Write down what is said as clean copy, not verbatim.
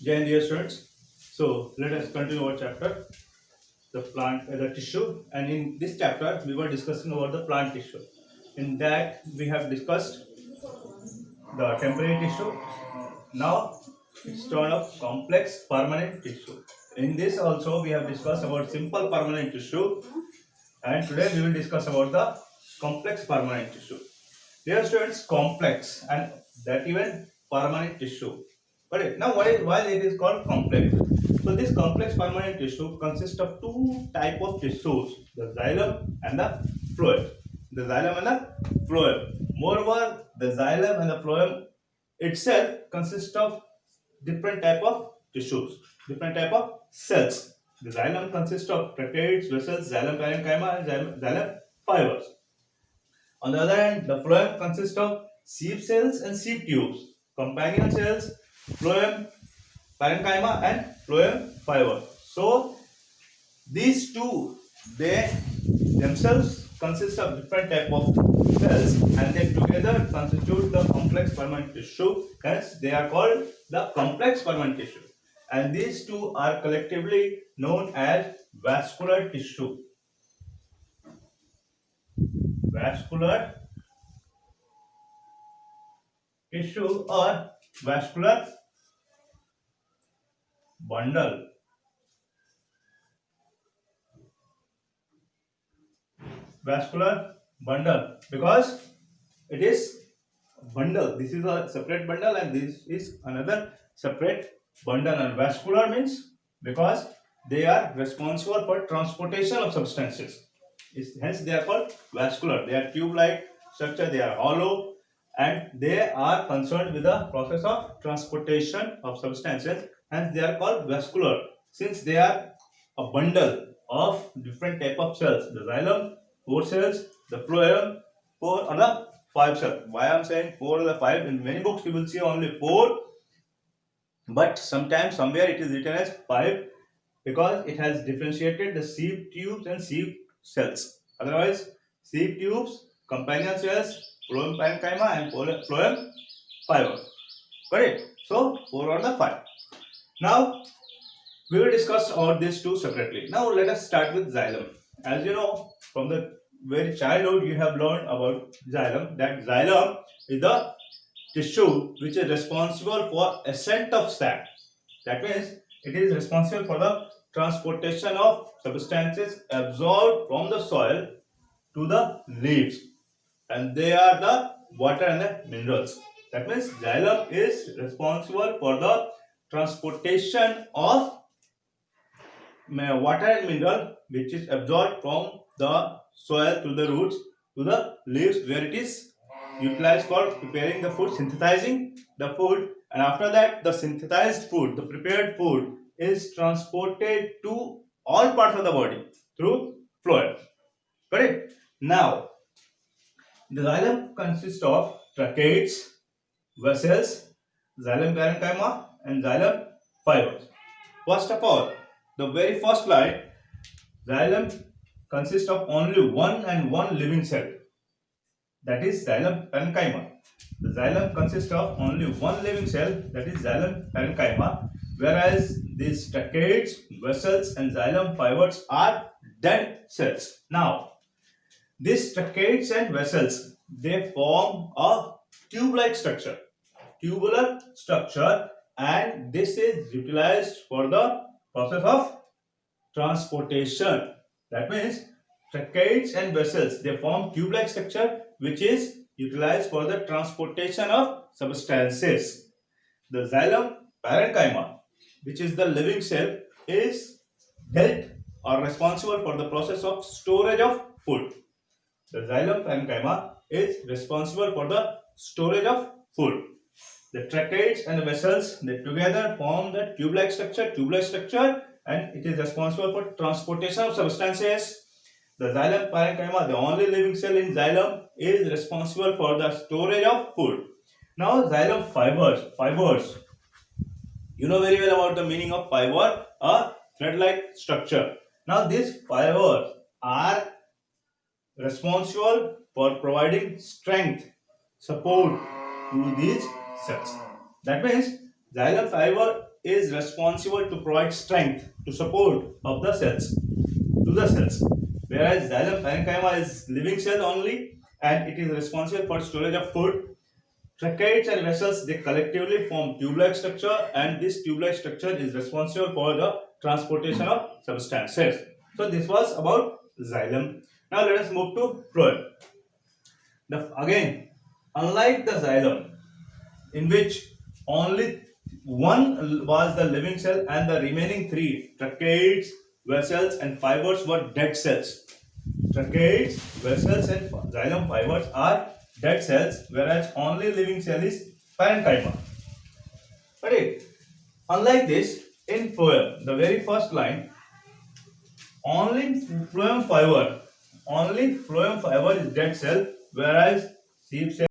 Jai dear students. So let us continue our chapter, the tissue, and in this chapter we were discussing about the plant tissue. In that we have discussed the temporary tissue. Now it's turn of complex permanent tissue. In this also we have discussed about simple permanent tissue, and today we will discuss about the complex permanent tissue. Dear students, complex and that even permanent tissue. But now why it is called complex? So this complex permanent tissue consists of two type of tissues, the xylem and the phloem. The xylem and the phloem. Moreover, the xylem and the phloem itself consists of different type of tissues, different type of cells. The xylem consists of tracheids, vessels, xylem parenchyma, and xylem fibers. On the other hand, the phloem consists of sieve cells and sieve tubes, companion cells, phloem parenchyma, and phloem fiber. So these two, they themselves consist of different type of cells, and they together constitute the complex permanent tissue. Hence, they are called the complex permanent tissue. And these two are collectively known as vascular tissue. Vascular tissue or vascular bundle. Vascular bundle, because it is bundle. This is a separate bundle and this is another separate bundle. And vascular means because they are responsible for transportation of substances. Hence they are called vascular. They are tube-like structure. They are hollow and they are concerned with the process of transportation of substances. Hence they are called vascular, since they are a bundle of different type of cells. The xylem, 4 cells, the phloem, 4 or the 5 cells. Why I am saying 4 or the 5? In many books you will see only 4, but sometimes somewhere it is written as 5 because it has differentiated the sieve tubes and sieve cells. Otherwise, sieve tubes, companion cells, phloem parenchyma, and phloem fiber. Correct? So 4 or the 5. Now we will discuss all these two separately. Now let us start with xylem. As you know, from the very childhood you have learned about xylem, that xylem is the tissue which is responsible for ascent of sap. That means it is responsible for the transportation of substances absorbed from the soil to the leaves, and they are the water and the minerals. That means xylem is responsible for the transportation of water and mineral which is absorbed from the soil to the roots to the leaves, where it is utilized for preparing the food, synthesizing the food, and after that the synthesized food, the prepared food, is transported to all parts of the body through phloem. Correct? Now the xylem consists of tracheids, vessels, xylem parenchyma, and xylem fibers. First of all, the very first line, xylem consists of only one and one living cell, that is xylem parenchyma. The xylem consists of only one living cell, that is xylem parenchyma, whereas these tracheids, vessels, and xylem fibers are dead cells. Now, these tracheids and vessels, they form a tube-like structure, tubular structure, and this is utilized for the process of transportation. That means tracheids and vessels, they form tube-like structure which is utilized for the transportation of substances. The xylem parenchyma, which is the living cell, is dealt or responsible for the process of storage of food. The xylem parenchyma is responsible for the storage of food. The tracheids and the vessels, they together form the tube-like structure, and it is responsible for transportation of substances. The xylem parenchyma, the only living cell in xylem, is responsible for the storage of food. Now xylem fibers. You know very well about the meaning of fiber, a thread-like structure. Now these fibers are responsible for providing strength, support to these cells. That means xylem fiber is responsible to provide strength to support of the cells to the cells, whereas xylem parenchyma is living cell only and it is responsible for storage of food. Tracheids and vessels, they collectively form tube-like structure, and this tube-like structure is responsible for the transportation of substances. So this was about xylem. Now let us move to phloem. Again, unlike the xylem, in which only one was the living cell and the remaining three, tracheids, vessels and fibers, were dead cells. Tracheids, vessels and xylem fibers are dead cells, whereas only living cell is parenchyma. Right? Unlike this, in phloem, the very first line, only phloem fiber is dead cell, whereas sheep cell